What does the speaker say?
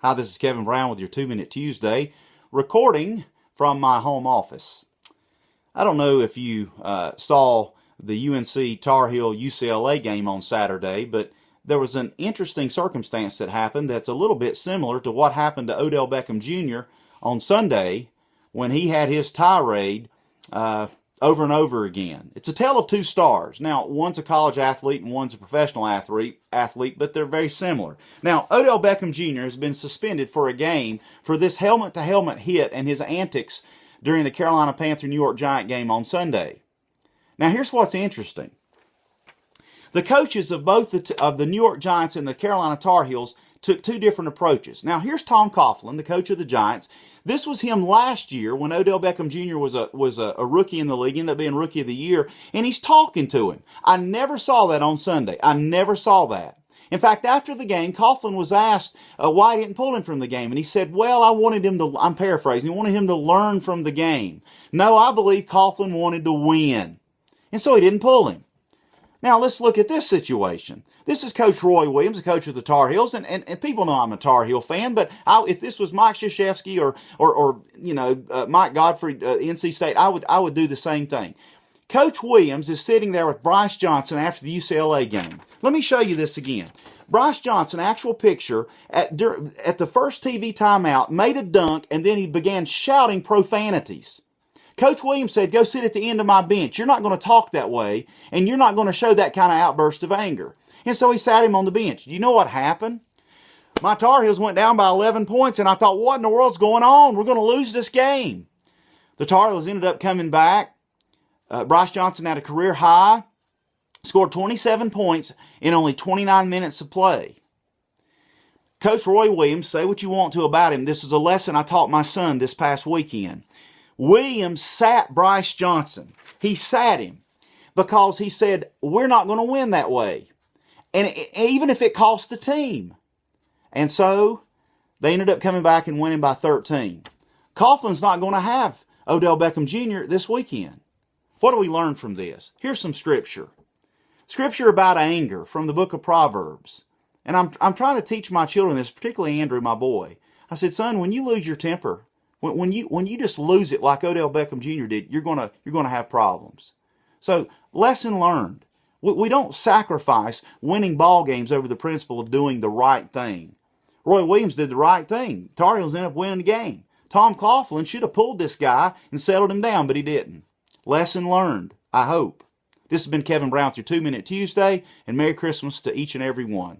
Hi, this is Kevin Brown with your 2-Minute Tuesday, recording from my home office. I don't know if you saw the UNC Tar Heel UCLA game on Saturday, but there was an interesting circumstance that happened that's a little bit similar to what happened to Odell Beckham Jr. on Sunday when he had his tirade over and over again. It's a tale of two stars. Now, one's a college athlete and one's a professional athlete, but they're very similar. Now, Odell Beckham Jr. has been suspended for a game for this helmet-to-helmet hit and his antics during the Carolina Panther New York Giant game on Sunday. Now, here's what's interesting. The coaches of both the New York Giants and the Carolina Tar Heels took two different approaches. Now, here's Tom Coughlin, the coach of the Giants. This was him last year when Odell Beckham Jr. was a rookie in the league, ended up being Rookie of the Year, and he's talking to him. I never saw that on Sunday. I never saw that. In fact, after the game, Coughlin was asked why he didn't pull him from the game, and he said, well, I wanted him to, I'm paraphrasing, I wanted him to learn from the game. No, I believe Coughlin wanted to win, and so he didn't pull him. Now, let's look at this situation. This is Coach Roy Williams, the coach of the Tar Heels, and people know I'm a Tar Heel fan, but if this was Mike Krzyzewski or Mike Godfrey, NC State, I would do the same thing. Coach Williams is sitting there with Bryce Johnson after the UCLA game. Let me show you this again. Bryce Johnson, actual picture, at the first TV timeout, made a dunk, and then he began shouting profanities. Coach Williams said, go sit at the end of my bench. You're not going to talk that way, and you're not going to show that kind of outburst of anger. And so he sat him on the bench. Do you know what happened? My Tar Heels went down by 11 points, and I thought, what in the world's going on? We're going to lose this game. The Tar Heels ended up coming back. Bryce Johnson had a career high, scored 27 points in only 29 minutes of play. Coach Roy Williams, say what you want to about him. This was a lesson I taught my son this past weekend. Williams sat Bryce Johnson. He sat him because he said, we're not going to win that way. And even if it cost the team. And so they ended up coming back and winning by 13. Coughlin's not going to have Odell Beckham Jr. this weekend. What do we learn from this? Here's some scripture. Scripture about anger from the book of Proverbs. And I'm trying to teach my children this, particularly Andrew, my boy. I said, son, when you lose your temper, when you just lose it like Odell Beckham Jr. did, you're gonna have problems. So, lesson learned. We don't sacrifice winning ball games over the principle of doing the right thing. Roy Williams did the right thing. Tar Heels ended up winning the game. Tom Coughlin should have pulled this guy and settled him down, but he didn't. Lesson learned, I hope. This has been Kevin Brown with your 2-Minute Tuesday, and Merry Christmas to each and every one.